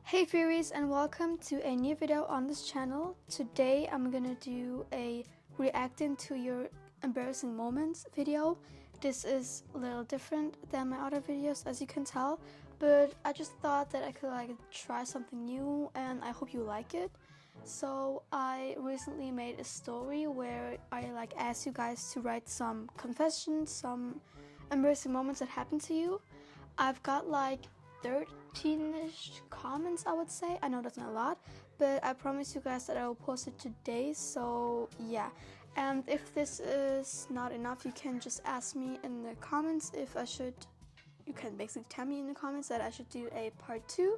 Hey fairies, and welcome to a new video on this channel. Today I'm gonna do a reacting to your embarrassing moments video. This is a little different than my other videos, as you can tell, but I just thought that I could try something new and I hope you like it. So I recently made a story where I asked you guys to write some confessions, some embarrassing moments that happened to you. I've got 13-ish comments, I would say. I know that's not a lot, but I promise you guys that I will post it today, so yeah. And if this is not enough, you can just ask me in the comments if I should, you can basically tell me in the comments that I should do a part 2.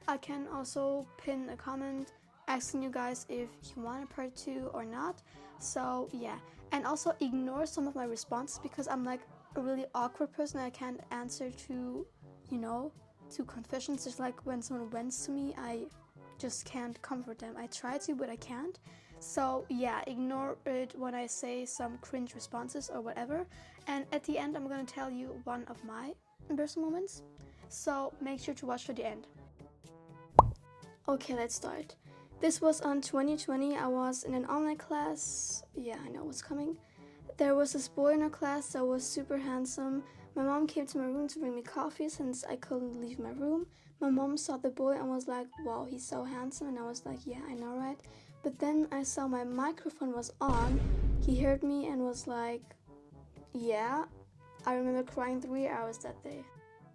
I can also pin a comment asking you guys if you want a part 2 or not, so yeah. And also ignore some of my responses because I'm a really awkward person. I can't answer to, to confessions. Just when someone vents to me, I just can't comfort them. I try to, but I can't. So yeah, ignore it when I say some cringe responses or whatever. And at the end, I'm gonna tell you one of my embarrassing moments. So make sure to watch to the end. Okay, let's start. This was on 2020. I was in an online class. Yeah, I know what's coming. There was this boy in our class that was super handsome. My mom came to my room to bring me coffee since I couldn't leave my room. My mom saw the boy and was like, wow, he's so handsome. And I was like, yeah, I know, right? But then I saw my microphone was on. He heard me and was like, yeah. I remember crying 3 hours that day.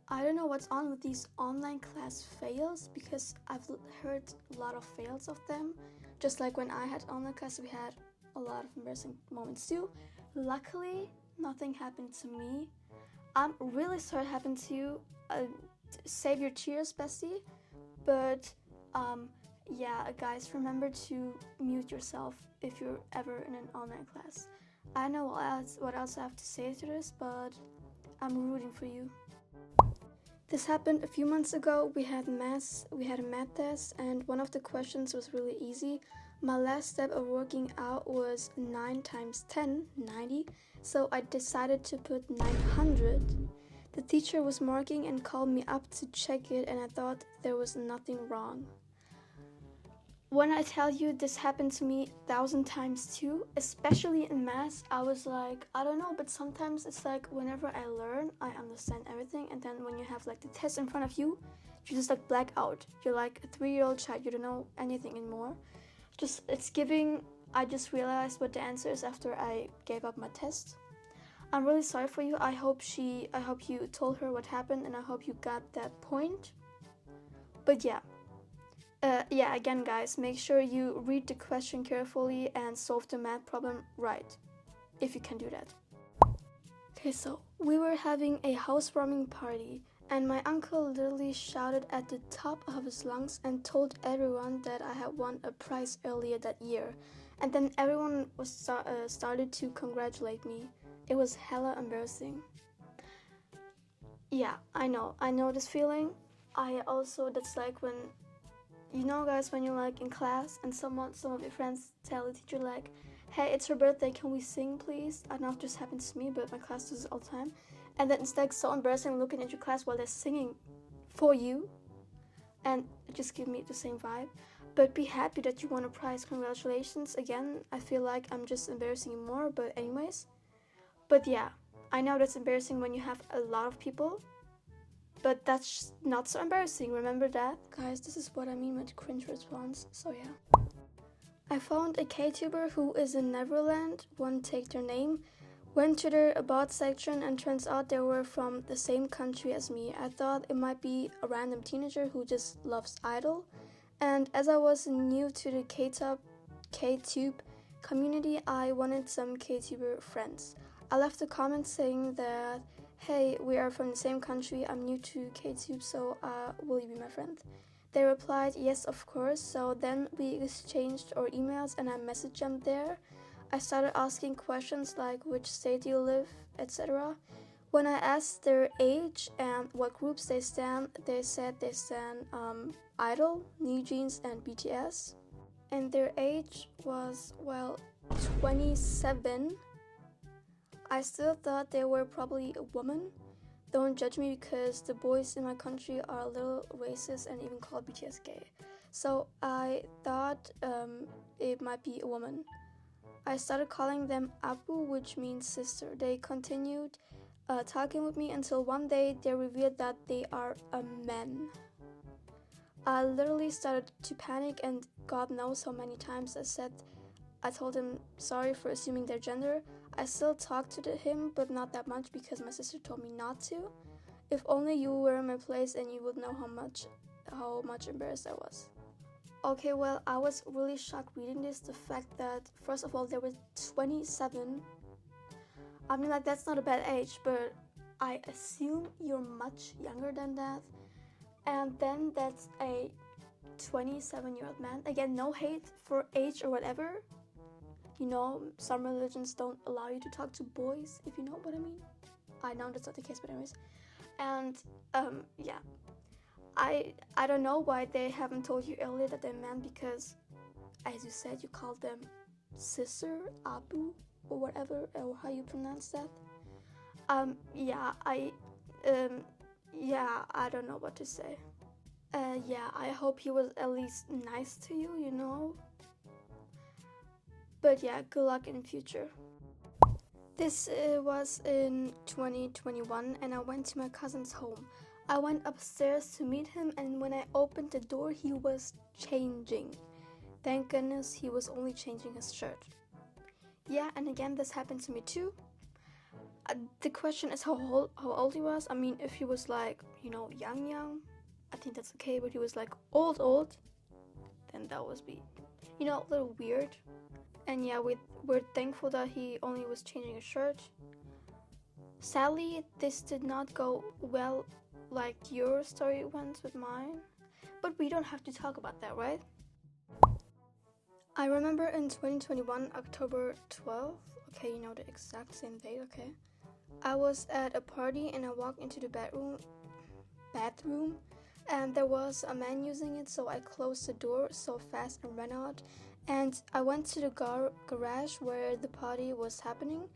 I don't know what's on with these online class fails because I've heard a lot of fails of them. Just like when I had online class, we had a lot of embarrassing moments too. Luckily, nothing happened to me. I'm really sorry it happened to you. Save your tears, bestie. But yeah, guys, remember to mute yourself if you're ever in an online class. I know what else I have to say to this, but I'm rooting for you. This happened a few months ago. We had a math test, and one of the questions was really easy. My last step of working out was 9 times 10, 90, so I decided to put 900. The teacher was marking and called me up to check it, and I thought there was nothing wrong. When I tell you this happened to me 1,000 times too, especially in math, I was like, I don't know, but sometimes it's whenever I learn, I understand everything, and then when you have the test in front of you, you just black out. You're like a 3-year-old child, you don't know anything anymore. It's giving, I just realized what the answer is after I gave up my test. I'm really sorry for you. I hope you told her what happened, and I hope you got that point. But yeah. Yeah, again guys, make sure you read the question carefully and solve the math problem right, if you can do that. Okay, so we were having a housewarming party, and my uncle literally shouted at the top of his lungs and told everyone that I had won a prize earlier that year. And then everyone was started to congratulate me. It was hella embarrassing. Yeah, I know this feeling. That's when, guys, when you're in class and some of your friends tell the teacher hey, it's her birthday, can we sing please? I don't know if this happens to me, but my class does it all the time. And then it's so embarrassing looking at your class while they're singing for you, and it just gives me the same vibe. But be happy that you won a prize, congratulations. Again, I feel like I'm just embarrassing you more, but anyways. But yeah, I know that's embarrassing when you have a lot of people, but that's not so embarrassing, remember that? Guys, this is what I mean with cringe response, so yeah. I found a K-tuber who is in Neverland, won't take their name, went to their about section and turns out they were from the same country as me. I thought it might be a random teenager who just loves Idol, and as I was new to the K-tube community, I wanted some K-tuber friends. I left a comment saying that, hey, we are from the same country, I'm new to K-tube, so will you be my friend? They replied, yes, of course. So then we exchanged our emails and I messaged them there. I started asking questions like which state do you live, etc. When I asked their age and what groups they stand, they said they stand Idol, New Jeans, and BTS. And their age was, 27. I still thought they were probably a woman, Don't judge me because the boys in my country are a little racist and even call BTS gay. So I thought it might be a woman. I started calling them Apu, which means sister. They continued talking with me until one day they revealed that they are a man. I literally started to panic, and God knows how many times I told him sorry for assuming their gender. I still talked to him, but not that much because my sister told me not to. If only you were in my place and you would know how much embarrassed I was. Okay, well, I was really shocked reading this. The fact that, first of all, they were 27. I mean, like, that's not a bad age, but I assume you're much younger than that. And then that's a 27-year-old man. Again, no hate for age or whatever. You know, some religions don't allow you to talk to boys, if you know what I mean. I know that's not the case, but anyways. And, yeah. I don't know why they haven't told you earlier that they're men, because, as you said, you called them sister, Abu, or whatever, or how you pronounce that. I don't know what to say. I hope he was at least nice to you, you know. But yeah, good luck in the future. This was in 2021, and I went to my cousin's home. I went upstairs to meet him, and when I opened the door, he was changing. Thank goodness he was only changing his shirt. Yeah, and again, this happened to me too. The question is how old he was. I mean, if he was like, you know, young, I think that's okay. But he was like old, then that would be, you know, a little weird. And yeah, we're thankful that he only was changing his shirt. Sadly, this did not go well like your story went with mine. But we don't have to talk about that, right? I remember in 2021, October 12th, okay, you know the exact same date, okay? I was at a party and I walked into the bathroom, and there was a man using it, so I closed the door so fast and ran out. And I went to the garage where the party was happening.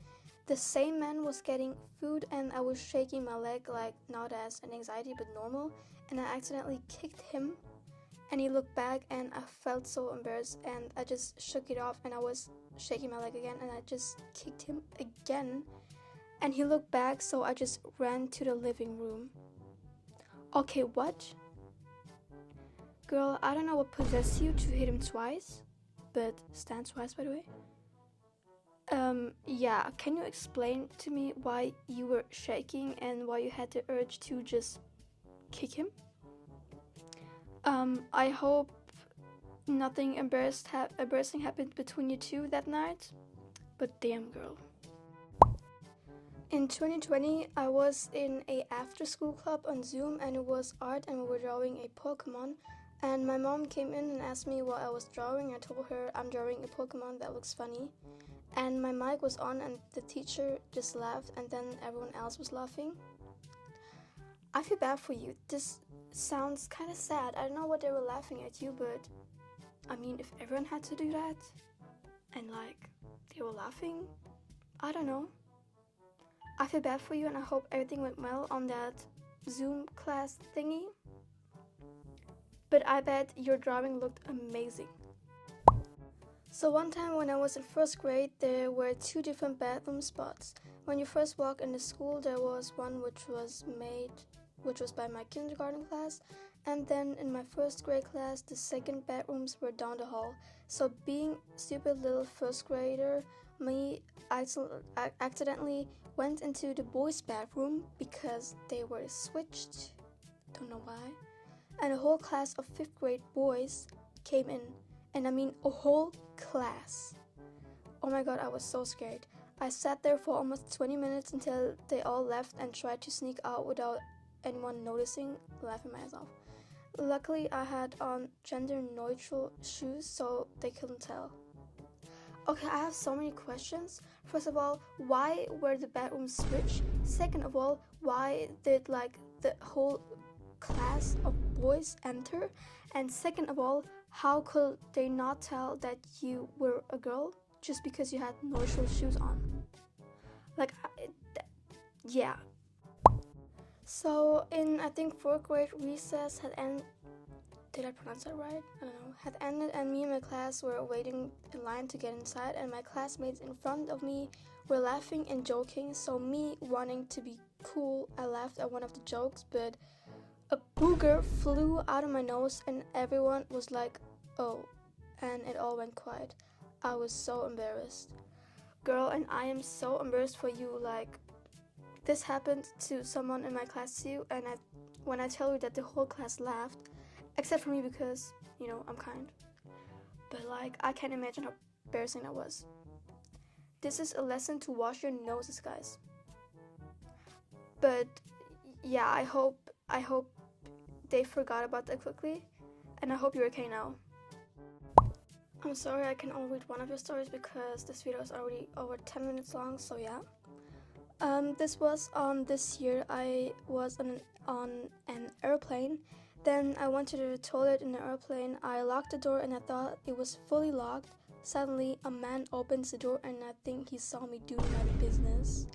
The same man was getting food, and I was shaking my leg, like not as an anxiety but normal, and I accidentally kicked him. And he looked back, and I felt so embarrassed, and I just shook it off, and I was shaking my leg again, and I just kicked him again. And he looked back, so I just ran to the living room. Okay, what? Girl, I don't know what possessed you to hit him twice, but stand twice, by the way. Yeah, can you explain to me why you were shaking and why you had the urge to just kick him? I hope nothing embarrassing happened between you two that night, but damn, girl. In 2020, I was in a after-school club on Zoom, and it was art, and we were drawing a Pokemon. And my mom came in and asked me what I was drawing. I told her I'm drawing a Pokemon that looks funny. And my mic was on, and the teacher just laughed, and then everyone else was laughing. I feel bad for you. This sounds kind of sad. I don't know what they were laughing at you, but I mean, if everyone had to do that, and like, they were laughing, I don't know. I feel bad for you, and I hope everything went well on that Zoom class thingy. But I bet your drawing looked amazing. So one time when I was in first grade, there were two different bathroom spots. When you first walk in the school, there was one which was by my kindergarten class, and then in my first grade class, the second bedrooms were down the hall. So being stupid little first grader, I accidentally went into the boys' bathroom because they were switched. Don't know why. And a whole class of 5th grade boys came in. And I mean a whole class. Oh my god, I was so scared. I sat there for almost 20 minutes until they all left and tried to sneak out without anyone noticing, laughing my ass off. Luckily, I had on gender-neutral shoes, so they couldn't tell. Okay, I have so many questions. First of all, why were the bedrooms switched? Second of all, why did like the whole class of boys enter? And second of all, how could they not tell that you were a girl just because you had neutral shoes on? Like, yeah. So in, I think, 4th grade, recess had ended. Did I pronounce that right? I don't know. Had ended, and me and my class were waiting in line to get inside, and my classmates in front of me were laughing and joking. So me wanting to be cool, I laughed at one of the jokes, but a booger flew out of my nose, and everyone was like, "Oh," and it all went quiet. I was so embarrassed. Girl, and I am so embarrassed for you. Like, this happened to someone in my class too, and when I tell you that the whole class laughed, except for me because, I'm kind. But like, I can't imagine how embarrassing that was. This is a lesson to wash your noses, guys. But yeah, I hope they forgot about that quickly, and I hope you're okay now. I'm sorry I can only read one of your stories because this video is already over 10 minutes long, so yeah. This was this year. I was on an airplane. Then I went to the toilet in the airplane. I locked the door and I thought it was fully locked. Suddenly, a man opens the door and I think he saw me doing my business.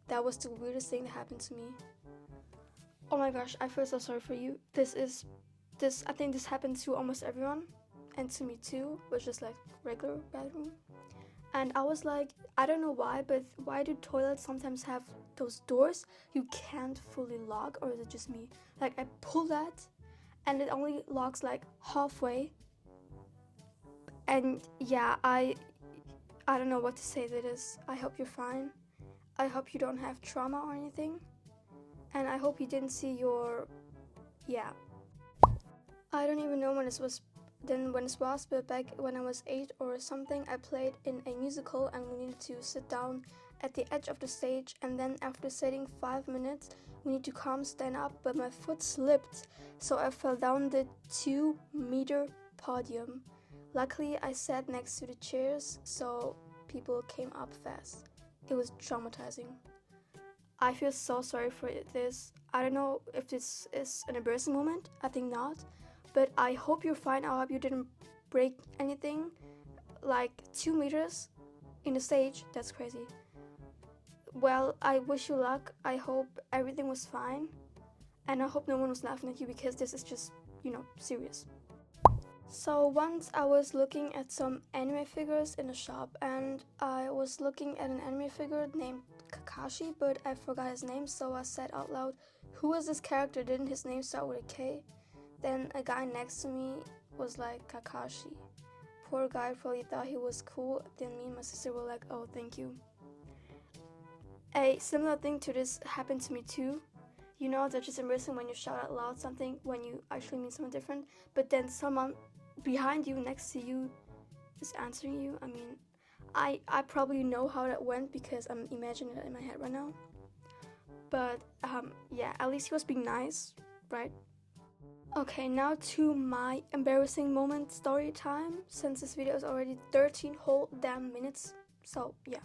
That was the weirdest thing that happened to me. Oh my gosh, I feel so sorry for you. I think this happened to almost everyone, and to me too, which is like regular bathroom. And I was like, I don't know why, but why do toilets sometimes have those doors you can't fully lock, or is it just me? Like, I pull that and it only locks like halfway. And yeah, I don't know what to say to this. I hope you're fine. I hope you don't have trauma or anything. And I hope you didn't see your, yeah. I don't even know when this was, but back when I was 8 or something, I played in a musical and we needed to sit down at the edge of the stage, and then after sitting 5 minutes, we need to stand up, but my foot slipped, so I fell down the 2-meter podium. Luckily, I sat next to the chairs, so people came up fast. It was traumatizing. I feel so sorry for this. I don't know if this is an embarrassing moment. I think not. But I hope you're fine. I hope you didn't break anything. Like 2 meters in the stage, that's crazy. Well, I wish you luck. I hope everything was fine. And I hope no one was laughing at you because this is just, serious. So once I was looking at some anime figures in a shop, and I was looking at an anime figure named Kakashi, but I forgot his name, so I said out loud, "Who is this character? Didn't his name start with a K?" Then a guy next to me was like, "Kakashi." Poor guy probably thought he was cool. Then me and my sister were like, "Oh, thank you." A similar thing to this happened to me too. That's just embarrassing when you shout out loud something when you actually mean something different, but then someone behind you, next to you, is answering you. I mean, I probably know how that went because I'm imagining it in my head right now. But yeah, at least he was being nice, right? Okay, now to my embarrassing moment story time, since this video is already 13 whole damn minutes. So yeah.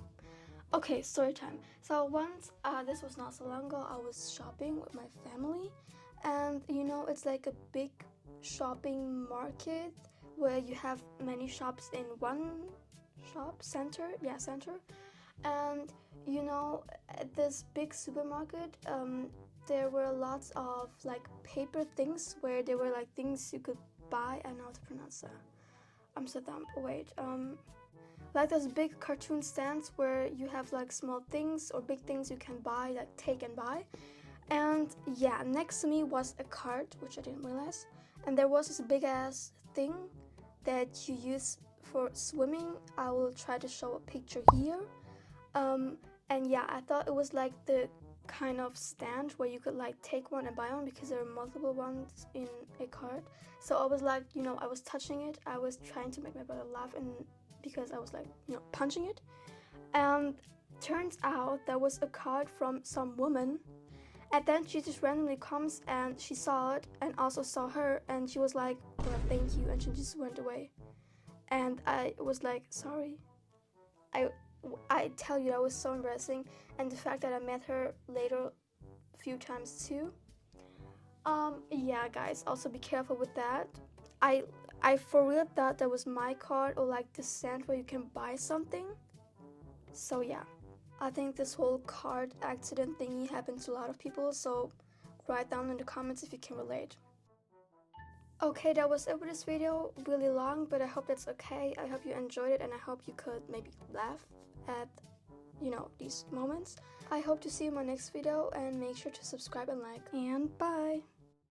Okay, story time. So once, this was not so long ago, I was shopping with my family, and it's like a big shopping market where you have many shops in one center, and at this big supermarket, there were lots of like paper things where there were like things you could buy. I don't know how to pronounce that. I'm so dumb. Wait, like those big cartoon stands where you have like small things or big things you can buy, like take and buy. And yeah, next to me was a cart, which I didn't realize, and there was this big ass thing that you use for swimming. I will try to show a picture here. And yeah, I thought it was like the kind of stand where you could like take one and buy one because there are multiple ones in a cart. So I was like, I was touching it. I was trying to make my brother laugh, and because I was like, punching it. And turns out there was a card from some woman. And then she just randomly comes and she saw it and also saw her, and she was like, "Well, thank you," and she just went away. And I was like, sorry. I tell you, that was so embarrassing. And the fact that I met her later a few times too. Yeah, guys, also be careful with that. I for real thought that was my card, or like the stand where you can buy something. So yeah, I think this whole card accident thingy happens to a lot of people, so write down in the comments if you can relate. Okay, that was it with this video. Really long, but I hope that's okay. I hope you enjoyed it, and I hope you could maybe laugh at, you know, these moments. I hope to see you in my next video, and make sure to subscribe and like. And bye!